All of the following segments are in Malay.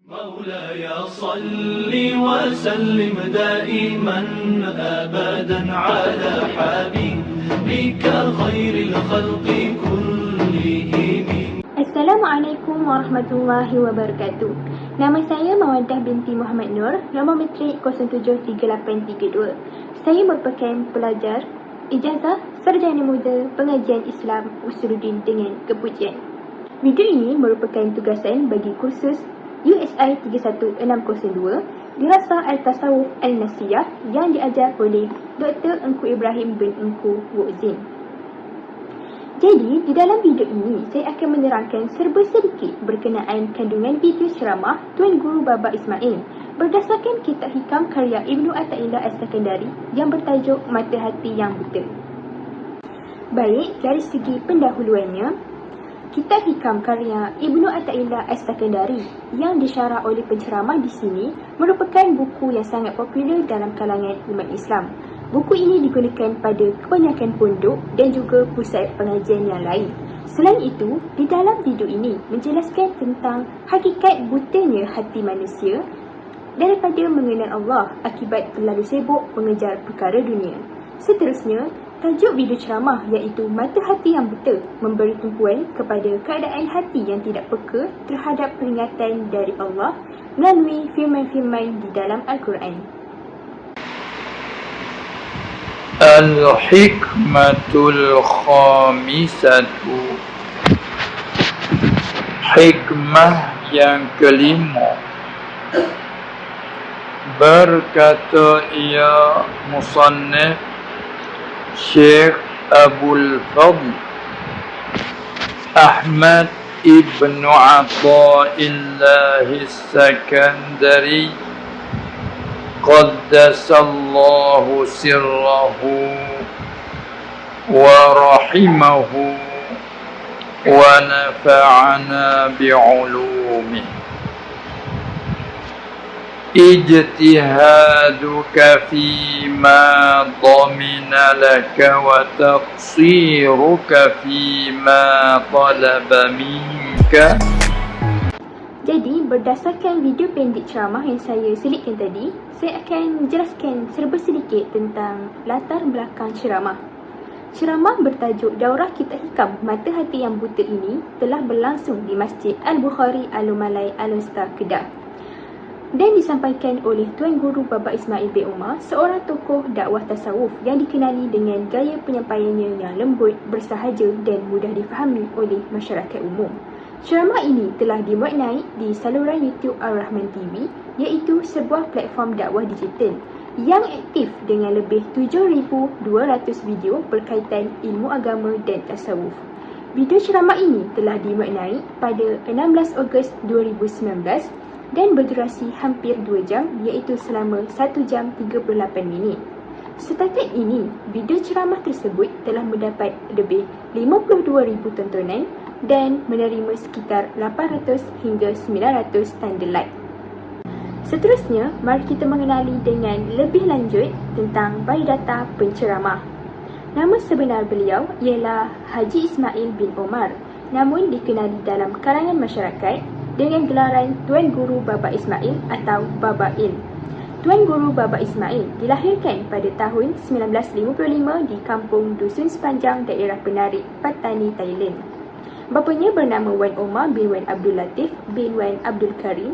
مولاي صل وسلم دائما أبدا على حبيبك خير الخلق كلهم. Assalamualaikum warahmatullahi wabarakatuh. Nama saya Mawaddah binti Muhammad Nur, nombor matrik 073832. Saya merupakan pelajar ijazah sarjana muda pengajian Islam Usuluddin dengan kepujian. Video ini merupakan tugasan bagi kursus USI 31602 Dirasah Al-Tasawuf Al-Nasiyah yang diajar oleh Dr. Engku Ibrahim bin Engku Wukzin. Jadi, di dalam video ini, saya akan menerangkan serba sedikit berkenaan kandungan video ceramah Tuan Guru Baba Ismail berdasarkan kitab hikam karya Ibnu Athaillah As-Sakandari yang bertajuk Mata Hati Yang Buta. Baik, dari segi pendahuluannya, kitab hikam karya Ibnu Athaillah As-Sakandari yang disyarah oleh penceramah di sini merupakan buku yang sangat popular dalam kalangan umat Islam. Buku ini digunakan pada kebanyakan pondok dan juga pusat pengajian yang lain. Selain itu, di dalam video ini menjelaskan tentang hakikat butanya hati manusia daripada mengenal Allah akibat terlalu sibuk mengejar perkara dunia. Seterusnya, tajuk video ceramah iaitu Mata Hati Yang Buta memberi tumpuan kepada keadaan hati yang tidak peka terhadap peringatan dari Allah melalui firman-firman di dalam Al-Quran. Al-hikmatul khamisatu, hikmah yang kelima. Berkata ia musannif Syekh Abul Fadl Ahmad ibnu Athaillah As-Sakandari qaddasallahu sirrahu wa rahimahu wa nafa'ana bi'ulumihi. Ijtihaduka fima dhamina laka wa taqsiruka fima talaba minka. Jadi, berdasarkan video pendek ceramah yang saya selitkan tadi, saya akan menjelaskan serba sedikit tentang latar belakang ceramah. Ceramah bertajuk Daurah Kitab Hikam Mata Hati Yang Buta ini telah berlangsung di Masjid Al-Bukhari Alumalai Al-Usta, Kedah dan disampaikan oleh Tuan Guru Baba Ismail bin Umar, seorang tokoh dakwah tasawuf yang dikenali dengan gaya penyampaiannya yang lembut, bersahaja dan mudah difahami oleh masyarakat umum. Ceramah ini telah dimuat naik di saluran YouTube Ar-Rahman TV, iaitu sebuah platform dakwah digital yang aktif dengan lebih 7,200 video berkaitan ilmu agama dan tasawuf. Video ceramah ini telah dimuat naik pada 16 Ogos 2019 dan berdurasi hampir 2 jam, iaitu selama 1 jam 38 minit. Setakat ini, video ceramah tersebut telah mendapat lebih 52,000 tontonan dan menerima sekitar 800 hingga 900 tanda like. Seterusnya, mari kita mengenali dengan lebih lanjut tentang biodata penceramah. Nama sebenar beliau ialah Haji Ismail bin Omar, namun dikenali dalam kalangan masyarakat dengan gelaran Tuan Guru Baba Ismail atau Baba Il. Tuan Guru Baba Ismail dilahirkan pada tahun 1955 di kampung Dusun Sepanjang, daerah Penarik, Patani, Thailand. Bapanya bernama Wan Omar bin Wan Abdul Latif bin Wan Abdul Karim,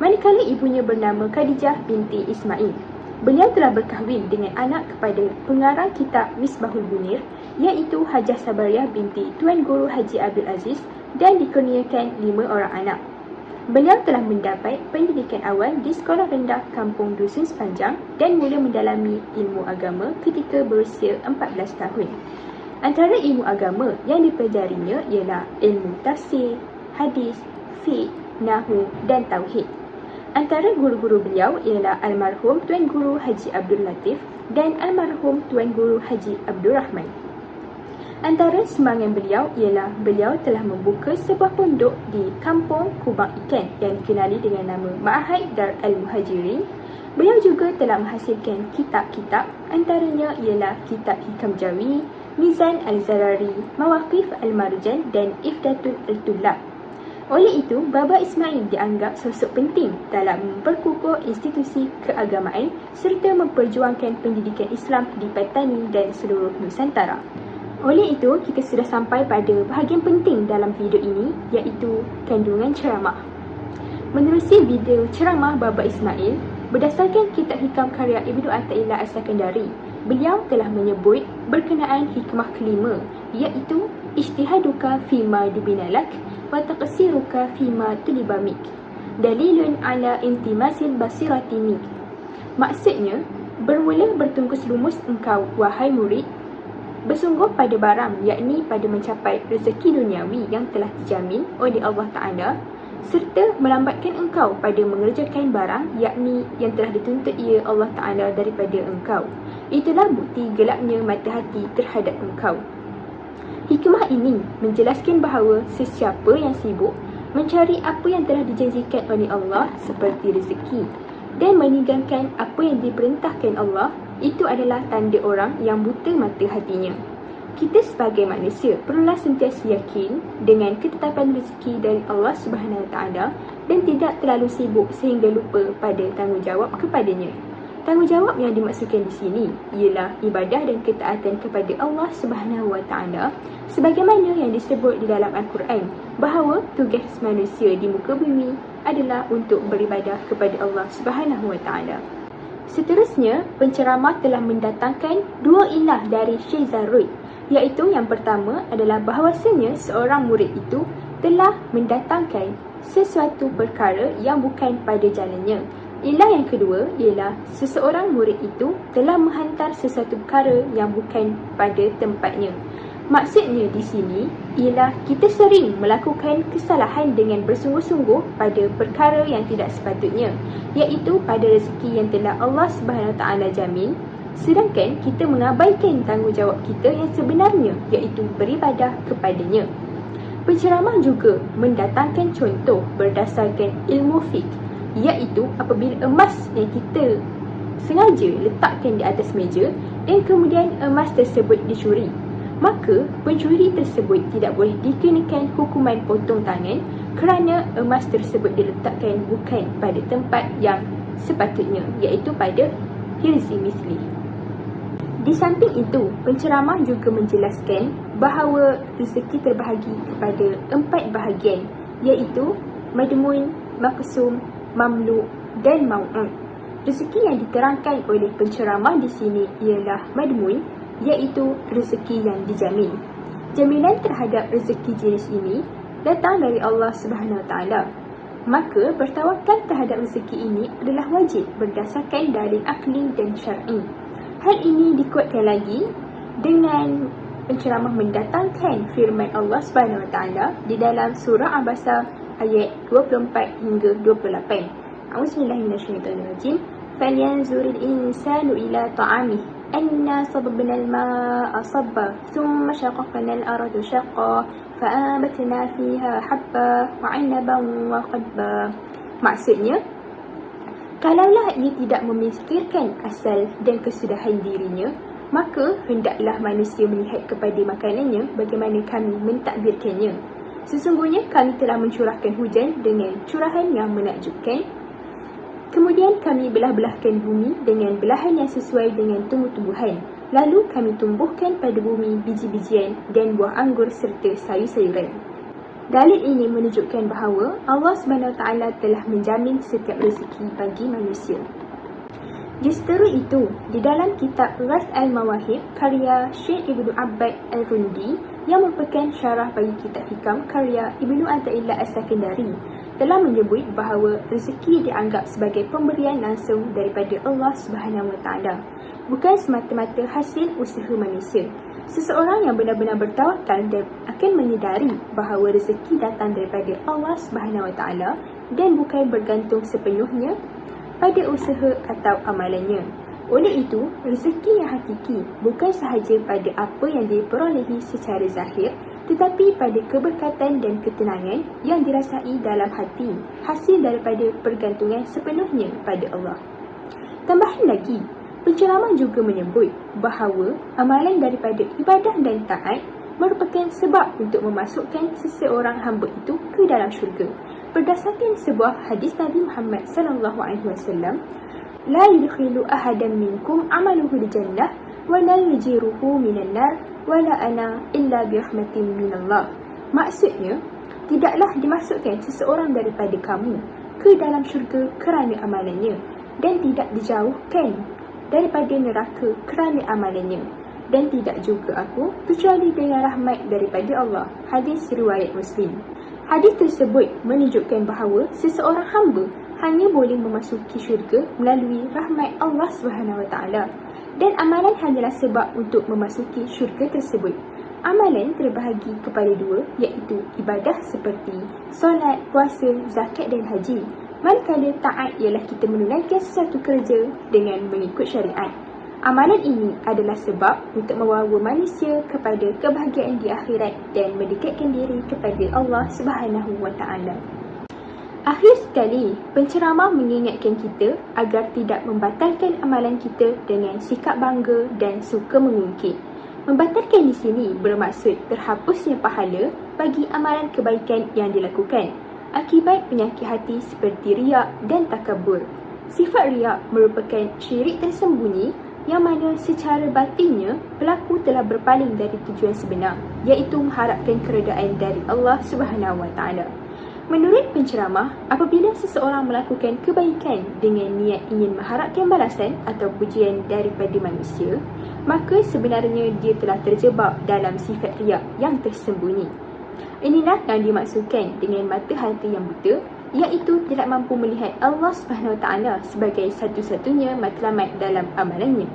manakala ibunya bernama Khadijah binti Ismail. Beliau telah berkahwin dengan anak kepada pengarang kitab Misbahul Munir, iaitu Hajah Sabariah binti Tuan Guru Haji Abdul Aziz, dan dikurniakan 5 orang anak. Beliau telah mendapat pendidikan awal di sekolah rendah kampung Dusun Sepanjang dan mula mendalami ilmu agama ketika berusia 14 tahun. Antara ilmu agama yang dipelajarinya ialah ilmu tafsir, hadis, fiqh, nahwu dan tauhid. Antara guru-guru beliau ialah almarhum Tuan Guru Haji Abdul Latif dan almarhum Tuan Guru Haji Abdul Rahman. Antara sumbangan beliau ialah beliau telah membuka sebuah pondok di kampung Kubang Ikan yang dikenali dengan nama Ma'had Dar Al-Muhajirin. Beliau juga telah menghasilkan kitab-kitab, antaranya ialah Kitab Hikam Jawi, Mizan Al-Zarari, Mawaqif Al-Marjan dan Ifdatul Al-Tullab. Oleh itu, Baba Ismail dianggap sosok penting dalam memperkukuh institusi keagamaan serta memperjuangkan pendidikan Islam di Patani dan seluruh Nusantara. Oleh itu, kita sudah sampai pada bahagian penting dalam video ini, iaitu kandungan ceramah. Menerusi video ceramah Baba Ismail, berdasarkan kitab hikam karya Ibnu Athaillah As-Sakandari, beliau telah menyebut berkenaan hikmah kelima, iaitu ijtihaduka fima dubinalak wa taqsiruka fima tulibamik, dalilun ala intimasil basirati mik. Maksudnya, bermula bertungkus lumus engkau, wahai murid, bersungguh pada barang, yakni pada mencapai rezeki duniawi yang telah dijamin oleh Allah Ta'ala, serta melambatkan engkau pada mengerjakan barang, yakni yang telah dituntut ia Allah Ta'ala daripada engkau. Itulah bukti gelapnya mata hati terhadap engkau. Hikmah ini menjelaskan bahawa sesiapa yang sibuk mencari apa yang telah dijanjikan oleh Allah seperti rezeki dan meninggalkan apa yang diperintahkan Allah, itu adalah tanda orang yang buta mata hatinya. Kita sebagai manusia perlulah sentiasa yakin dengan ketetapan rezeki dari Allah Subhanahu Wa Taala dan tidak terlalu sibuk sehingga lupa pada tanggungjawab kepadanya. Tanggungjawab yang dimaksudkan di sini ialah ibadah dan ketaatan kepada Allah Subhanahu Wa Taala, sebagaimana yang disebut di dalam Al-Quran bahawa tugas manusia di muka bumi adalah untuk beribadah kepada Allah Subhanahu Wa Taala. Seterusnya, penceramah telah mendatangkan dua ilah dari Syekh Zarrud, iaitu yang pertama adalah bahawasanya seorang murid itu telah mendatangkan sesuatu perkara yang bukan pada jalannya. Ilah yang kedua ialah seseorang murid itu telah menghantar sesuatu perkara yang bukan pada tempatnya. Maksudnya di sini ialah kita sering melakukan kesalahan dengan bersungguh-sungguh pada perkara yang tidak sepatutnya, iaitu pada rezeki yang telah Allah Subhanahu Taala jamin, sedangkan kita mengabaikan tanggungjawab kita yang sebenarnya, iaitu beribadah kepadanya. Penceramah juga mendatangkan contoh berdasarkan ilmu fiqh, iaitu apabila emas yang kita sengaja letakkan di atas meja dan kemudian emas tersebut dicuri, maka pencuri tersebut tidak boleh dikenakan hukuman potong tangan kerana emas tersebut diletakkan bukan pada tempat yang sepatutnya, iaitu pada hirzi misli. Di samping itu, penceramah juga menjelaskan bahawa rezeki terbahagi kepada 4 bahagian, iaitu madmun, maqsum, mamluk dan mau'ud. Rezeki yang diterangkan oleh penceramah di sini ialah madmun, iaitu rezeki yang dijamin. Jaminan terhadap rezeki jenis ini datang dari Allah Subhanahu Taala. Maka bertawakal terhadap rezeki ini adalah wajib berdasarkan dalil akli dan syar'i. Hal ini dikuatkan lagi dengan penceramah mendatangkan firman Allah Subhanahu Taala di dalam surah Abasa ayat 24 hingga 28. A'udzubillahiminasyaitanirrajim. Falyanzuril insanu ila ta'amih أنا صببنا الماء صبا ثم شققنا الأرض شقا فأنبتنا فيها حبا وعنبا وقضبا. Maksudnya, kalaulah ia tidak memikirkan asal dan kesudahan dirinya, maka hendaklah manusia melihat kepada makanannya bagaimana kami mentadbirkannya. Sesungguhnya kami telah mencurahkan hujan dengan curahan yang menakjubkan. Kemudian kami belah-belahkan bumi dengan belahan yang sesuai dengan tumbuh-tumbuhan. Lalu kami tumbuhkan pada bumi biji-bijian dan buah anggur serta sayur-sayuran. Dalil ini menunjukkan bahawa Allah SWT telah menjamin setiap rezeki bagi manusia. Justeru itu, di dalam kitab Ras Al-Mawahib karya Syekh Ibnu Abbad Al-Rundi yang merupakan syarah bagi kitab hikam karya Ibnu Athaillah As-Sakandari, telah menyebut bahawa rezeki dianggap sebagai pemberian langsung daripada Allah Subhanahu Wa Taala, bukan semata-mata hasil usaha manusia. Seseorang yang benar-benar bertawakal dan akan menyedari bahawa rezeki datang daripada Allah Subhanahu Wa Taala dan bukan bergantung sepenuhnya pada usaha atau amalannya. Oleh itu, rezeki yang hakiki bukan sahaja pada apa yang diperolehi secara zahir, tetapi pada keberkatan dan ketenangan yang dirasai dalam hati, hasil daripada pergantungan sepenuhnya pada Allah. Tambahan lagi, penceramah juga menyebut bahawa amalan daripada ibadah dan taat merupakan sebab untuk memasukkan seseorang hamba itu ke dalam syurga. Berdasarkan sebuah hadis Nabi Muhammad SAW, la yudkhilu ahadan minkum amaluhu al-jannah wa la yujiruhu minan nar wa la ana illa bi rahmatin minallah. Maksudnya, tidaklah dimasukkan seseorang daripada kamu ke dalam syurga kerana amalannya, dan tidak dijauhkan daripada neraka kerana amalannya, dan tidak juga aku kecuali dengan rahmat daripada Allah. Hadis riwayat Muslim. Hadis tersebut menunjukkan bahawa seseorang hamba hanya boleh memasuki syurga melalui rahmat Allah SWT, dan amalan hanyalah sebab untuk memasuki syurga tersebut. Amalan terbahagi kepada dua, iaitu ibadah seperti solat, puasa, zakat dan haji. Manakala taat ialah kita menunaikan sesuatu kerja dengan mengikut syariat. Amalan ini adalah sebab untuk membawa manusia kepada kebahagiaan di akhirat dan mendekatkan diri kepada Allah SWT. Akhir sekali, penceramah mengingatkan kita agar tidak membatalkan amalan kita dengan sikap bangga dan suka mengungkit. Membatalkan di sini bermaksud terhapusnya pahala bagi amalan kebaikan yang dilakukan akibat penyakit hati seperti riak dan takabur. Sifat riak merupakan syirik tersembunyi yang mana secara batinnya pelaku telah berpaling dari tujuan sebenar, iaitu mengharapkan keredaan dari Allah SWT. Menurut penceramah, apabila seseorang melakukan kebaikan dengan niat ingin mengharapkan balasan atau pujian daripada manusia, maka sebenarnya dia telah terjebak dalam sifat riak yang tersembunyi. Inilah yang dimaksudkan dengan mata hati yang buta, iaitu tidak mampu melihat Allah SWT sebagai satu-satunya matlamat dalam amalannya.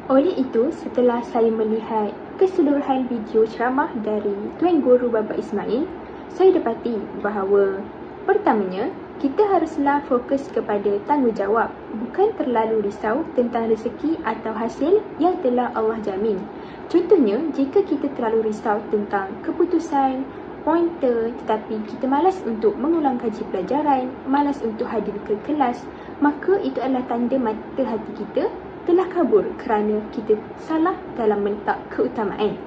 Oleh itu, setelah saya melihat keseluruhan video ceramah dari Tuan Guru Baba Ismail, saya dapati bahawa pertamanya, kita haruslah fokus kepada tanggungjawab, bukan terlalu risau tentang rezeki atau hasil yang telah Allah jamin. Contohnya, jika kita terlalu risau tentang keputusan, pointer, tetapi kita malas untuk mengulang kaji pelajaran, malas untuk hadir ke kelas, maka itu adalah tanda mata hati kita telah kabur kerana kita salah dalam meletak keutamaan.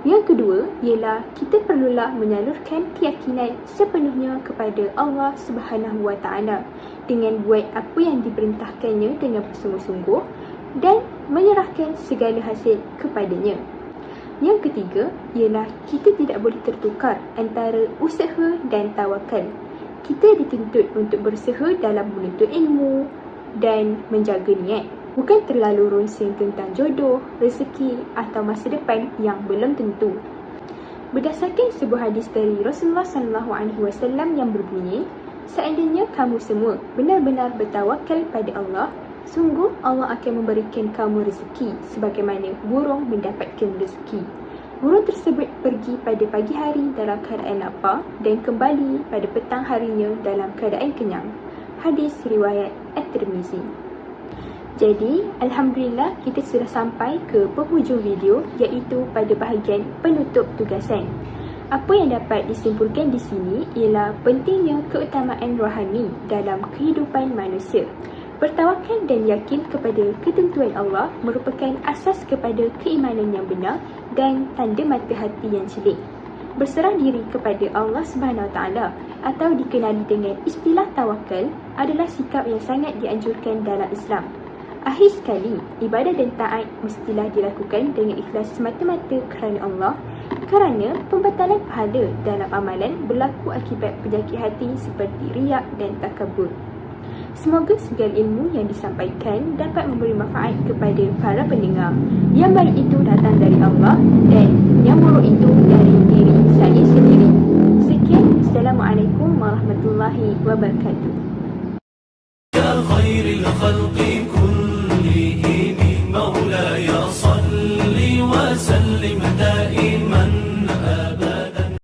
Yang kedua ialah kita perlulah menyalurkan keyakinan sepenuhnya kepada Allah SWT dengan buat apa yang diperintahkannya dengan bersungguh-sungguh dan menyerahkan segala hasil kepadanya. Yang ketiga ialah kita tidak boleh tertukar antara usaha dan tawakal. Kita dituntut untuk berusaha dalam menuntut ilmu dan menjaga niat, bukan terlalu ronsing tentang jodoh, rezeki atau masa depan yang belum tentu. Berdasarkan sebuah hadis dari Rasulullah SAW yang berbunyi, seandainya kamu semua benar-benar bertawakal pada Allah, sungguh Allah akan memberikan kamu rezeki sebagaimana burung mendapatkan rezeki. Burung tersebut pergi pada pagi hari dalam keadaan lapar dan kembali pada petang harinya dalam keadaan kenyang. Hadis riwayat At-Tirmizi. Jadi, Alhamdulillah kita sudah sampai ke penghujung video, iaitu pada bahagian penutup tugasan. Apa yang dapat disimpulkan di sini ialah pentingnya keutamaan rohani dalam kehidupan manusia. Bertawakal dan yakin kepada ketentuan Allah merupakan asas kepada keimanan yang benar dan tanda mata hati yang celik. Berserah diri kepada Allah SWT atau dikenali dengan istilah tawakal adalah sikap yang sangat dianjurkan dalam Islam. Akhir sekali, ibadah dan taat mestilah dilakukan dengan ikhlas semata-mata kerana Allah, kerana pembatalan pahala dalam amalan berlaku akibat penyakit hati seperti riak dan takabur. Semoga segala ilmu yang disampaikan dapat memberi manfaat kepada para pendengar. Yang baik itu datang dari Allah dan yang buruk itu dari diri saya sendiri. Sekian, Assalamualaikum warahmatullahi wabarakatuh.